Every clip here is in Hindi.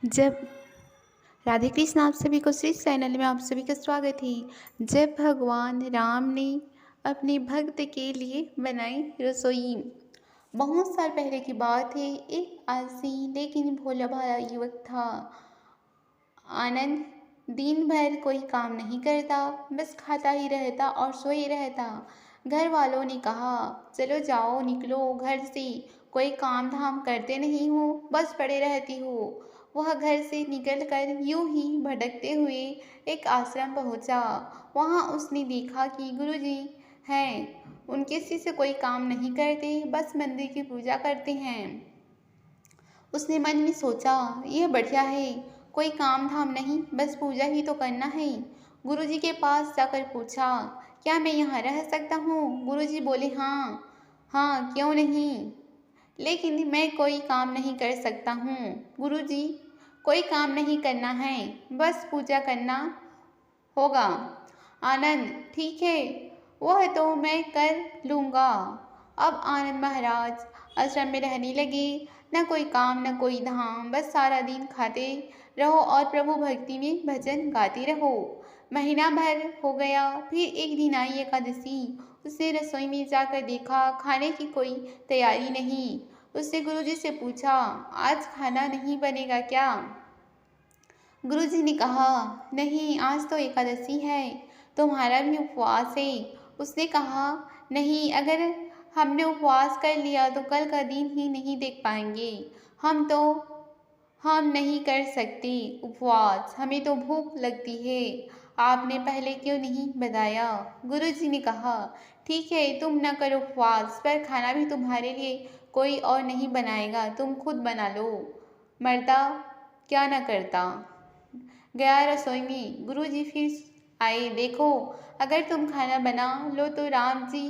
जब राधे कृष्ण, आप सभी को श्री चैनल में आप सभी का स्वागत है। जब भगवान राम ने अपने भक्त के लिए बनाई रसोई। बहुत साल पहले की बात है। एक आलसी लेकिन भोला भाला युवक था। आनंद दिन भर कोई काम नहीं करता, बस खाता ही रहता और सोए रहता। घर वालों ने कहा, चलो जाओ निकलो घर से, कोई काम धाम करते नहीं हो, बस पड़े रहती हो। वह घर से निकलकर यूं ही भटकते हुए एक आश्रम पहुंचा। वहां उसने देखा कि गुरुजी हैं। उनके शिष्य कोई काम नहीं करते, बस मंदिर की पूजा करते हैं। उसने मन में सोचा, यह बढ़िया है, कोई काम धाम नहीं, बस पूजा ही तो करना है। गुरुजी के पास जाकर पूछा, क्या मैं यहाँ रह सकता हूँ? गुरुजी बोले, हाँ हाँ, क्यों नहीं, लेकिन मैं कोई काम नहीं कर सकता हूँ। गुरुजी, कोई काम नहीं करना है, बस पूजा करना होगा। आनंद, ठीक है, वह तो मैं कर लूँगा। अब आनंद महाराज आश्रम में रहने लगे। न कोई काम न कोई धाम, बस सारा दिन खाते रहो और प्रभु भक्ति में भजन गाते रहो। महीना भर हो गया। फिर एक दिन आई एकादशी। उसने रसोई में जाकर देखा, खाने की कोई तैयारी नहीं। उसने गुरुजी से पूछा, आज खाना नहीं बनेगा क्या? गुरुजी ने कहा, नहीं, आज तो एकादशी है, तुम्हारा भी उपवास है। उसने कहा, नहीं, अगर हमने उपवास कर लिया तो कल का दिन ही नहीं देख पाएंगे। हम नहीं कर सकते उपवास, हमें तो भूख लगती है। आपने पहले क्यों नहीं बताया? गुरुजी ने कहा, ठीक है, तुम न करो उपवास, पर खाना भी तुम्हारे लिए कोई और नहीं बनाएगा, तुम खुद बना लो। मरता क्या न करता। गया रसोई में। गुरुजी फिर आए। देखो, अगर तुम खाना बना लो तो राम जी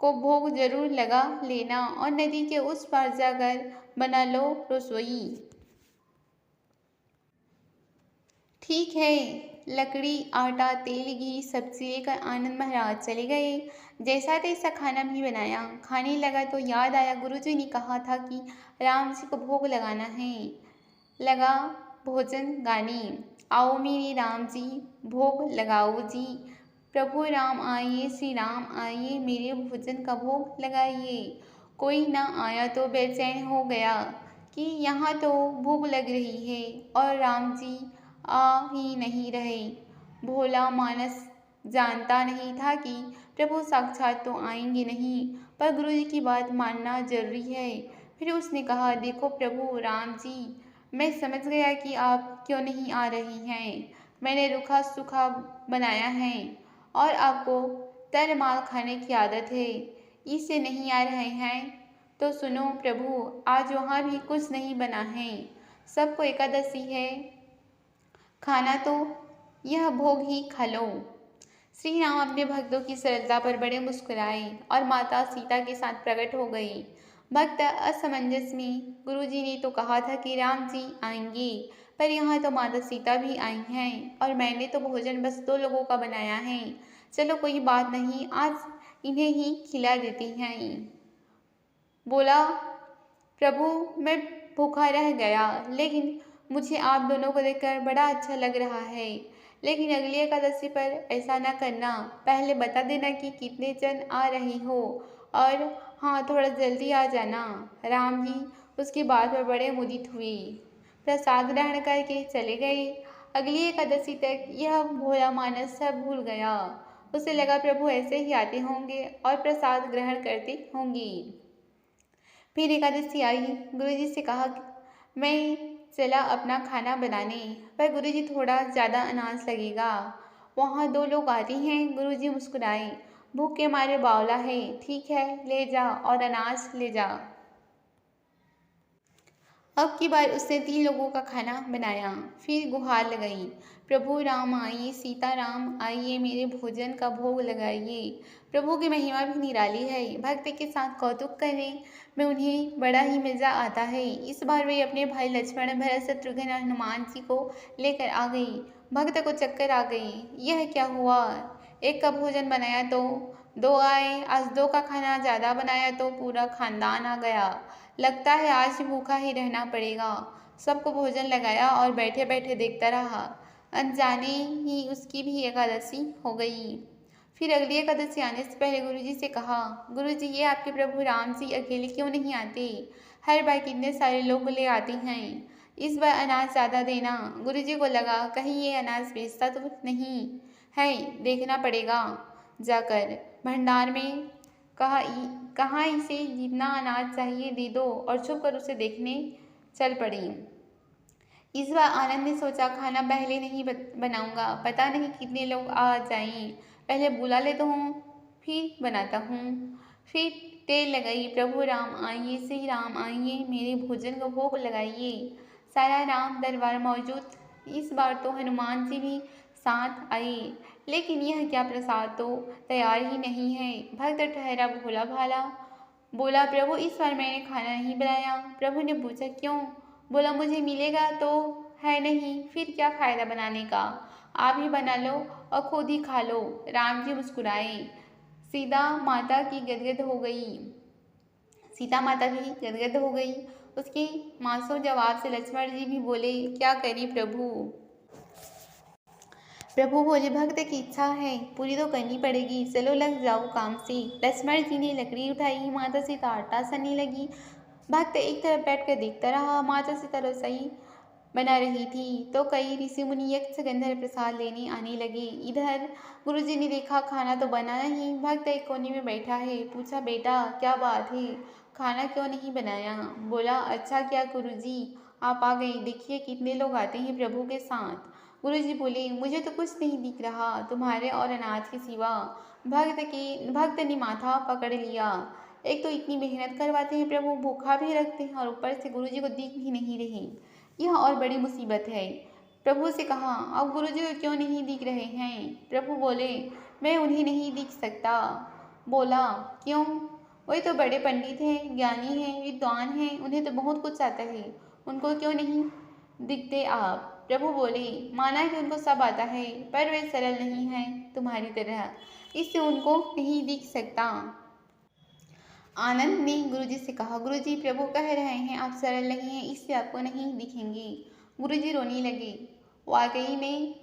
को भोग जरूर लगा लेना और नदी के उस पार जाकर बना लो रसोई। ठीक है। लकड़ी, आटा, तेल, घी, सब्जी लेकर आनंद महाराज चले गए। जैसा तैसा खाना भी बनाया। खाने लगा तो याद आया, गुरुजी ने कहा था कि राम जी को भोग लगाना है। लगा भोजन गाने, आओ मेरे राम जी, भोग लगाओ जी। प्रभु राम आइए, श्री राम आइए, मेरे भोजन का भोग लगाइए। कोई ना आया तो बेचैन हो गया कि यहाँ तो भूख लग रही है और राम जी आ ही नहीं रहे। भोला मानस जानता नहीं था कि प्रभु साक्षात तो आएंगे नहीं, पर गुरुजी की बात मानना जरूरी है। फिर उसने कहा, देखो प्रभु राम जी, मैं समझ गया कि आप क्यों नहीं आ रही हैं। मैंने रूखा सूखा बनाया है और आपको तर माल खाने की आदत है, इससे नहीं आ रहे हैं। तो सुनो प्रभु, आज वहाँ भी कुछ नहीं बना है, सबको एकादशी है, खाना तो यह भोग ही खा लो। श्री राम अपने भक्तों की सरलता पर बड़े मुस्कुराए और माता सीता के साथ प्रकट हो गई। भक्त असमंजस में, गुरुजी ने तो कहा था कि राम जी आएंगे, पर यहाँ तो माता सीता भी आई हैं और मैंने तो भोजन बस 2 लोगों का बनाया है। चलो कोई बात नहीं, आज इन्हें ही खिला देती हैं। बोला, प्रभु मैं भूखा रह गया, लेकिन मुझे आप दोनों को देखकर बड़ा अच्छा लग रहा है। लेकिन अगली एकादशी पर ऐसा न करना, पहले बता देना कि कितने जन आ रहे हो, और हाँ, थोड़ा जल्दी आ जाना। राम जी उसकी बात पर बड़े मुदित हुए, प्रसाद ग्रहण करके चले गए। अगली एकादशी तक यह भोला मानस सब भूल गया। उसे लगा प्रभु ऐसे ही आते होंगे और प्रसाद ग्रहण करते होंगे। फिर एकादशी आई। गुरुजी से कहा, मैं चला अपना खाना बनाने, पर गुरुजी थोड़ा ज़्यादा अनाज लगेगा, वहाँ 2 लोग आते हैं। गुरुजी मुस्कुराए, भूख के मारे बावला है, ठीक है, ले जा और अनाज ले जा। अब की बार उसने 3 लोगों का खाना बनाया। फिर गुहार लगाई, प्रभु राम आइए, सीता राम आइए, मेरे भोजन का भोग लगाइए। प्रभु की महिमा भी निराली है। भक्त के साथ कौतुक करने में उन्हें बड़ा ही मजा आता है। इस बार वे अपने भाई लक्ष्मण, भरत, शत्रुघ्न और हनुमान जी को लेकर आ गई। भक्त को चक्कर आ गई। यह क्या हुआ? एक का भोजन बनाया तो 2 आए, आज 2 का खाना ज़्यादा बनाया तो पूरा खानदान आ गया। लगता है आज भूखा ही रहना पड़ेगा। सबको भोजन लगाया और बैठे बैठे देखता रहा। अनजाने ही उसकी भी एकादशी हो गई। फिर अगली एकादशी आने से पहले गुरुजी से कहा, गुरुजी ये आपके प्रभु राम जी अकेले क्यों नहीं आते? हर बार कितने सारे लोग ले आते हैं। इस बार अनाज ज़्यादा देना। गुरुजी को लगा कहीं ये अनाज बेचता तो नहीं है, देखना पड़ेगा जाकर। भंडार में कहा इसे जितना अनाज चाहिए दे दो और छुप कर उसे देखने चल पड़ी। इस बार आनंद ने सोचा खाना पहले नहीं बनाऊंगा, पता नहीं कितने लोग आ जाएं, पहले बुला लेता हूँ फिर बनाता हूँ। फिर तेल लगाई, प्रभु राम आइए, श्री राम आइए, मेरे भोजन को भोग लगाइए। सारा राम दरबार मौजूद। इस बार तो हनुमान जी भी साथ आए, लेकिन यह क्या प्रसाद तो तैयार ही नहीं है। भक्त ठहरा भोला भाला, बोला प्रभु इस बार मैंने खाना नहीं बनाया। प्रभु ने पूछा क्यों? बोला मुझे मिलेगा तो है नहीं, फिर क्या फायदा बनाने का, आप ही बना लो और खुद ही खा लो। राम जी मुस्कुराए। सीता माता की गदगद हो गई। सीता माता भी गदगद हो गई। उसके मासूम जवाब से लक्ष्मण जी भी बोले क्या करें प्रभु? प्रभु बोले भक्त की इच्छा है पूरी तो करनी पड़ेगी, चलो लग जाओ काम से। लक्ष्मण जी ने लकड़ी उठाई, माता सीता आटा सनने लगी। भक्त एक तरफ बैठकर देखता रहा। माता सीता रसोई बना रही थी तो कई ऋषि मुनि यक्ष गंधर्व प्रसाद लेने आने लगे। इधर गुरुजी ने देखा खाना तो बना नहीं, भक्त एक कोने में बैठा है। पूछा बेटा क्या बात है, खाना क्यों नहीं बनाया? बोला अच्छा क्या गुरुजी आप आ गए, देखिए कितने लोग आते हैं प्रभु के साथ। गुरुजी बोले मुझे तो कुछ नहीं दिख रहा तुम्हारे और अनाज के सिवा। भक्त ने माथा पकड़ लिया। एक तो इतनी मेहनत करवाते हैं प्रभु, भूखा भी रखते हैं और ऊपर से गुरुजी को दिख भी नहीं रहे, यह और बड़ी मुसीबत है। प्रभु से कहा अब गुरुजी को क्यों नहीं दिख रहे हैं? प्रभु बोले मैं उन्हें नहीं दिख सकता। बोला क्यों? वही तो बड़े पंडित हैं, ज्ञानी हैं, विद्वान हैं, उन्हें तो बहुत कुछ आता है, उनको क्यों नहीं दिखते आप? प्रभु बोले माना कि उनको सब आता है पर वे सरल नहीं हैं तुम्हारी तरह, इससे उनको नहीं दिख सकता। आनंद ने गुरुजी से कहा गुरुजी प्रभु कह रहे हैं आप सरल नहीं हैं, इससे आपको नहीं दिखेंगे। गुरुजी रोने लगे। वाकई में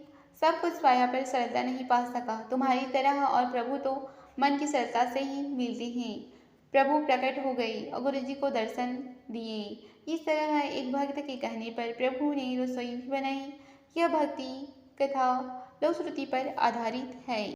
सब कुछ पाया पर सरलता नहीं पा सका तुम्हारी तरह, और प्रभु तो मन की सरलता से ही मिलते हैं। प्रभु प्रकट हो गए और गुरुजी को दर्शन दिए। इस तरह एक भक्त के कहने पर प्रभु ने रसोई भी बनाई। यह भक्ति कथा लोक श्रुति पर आधारित है।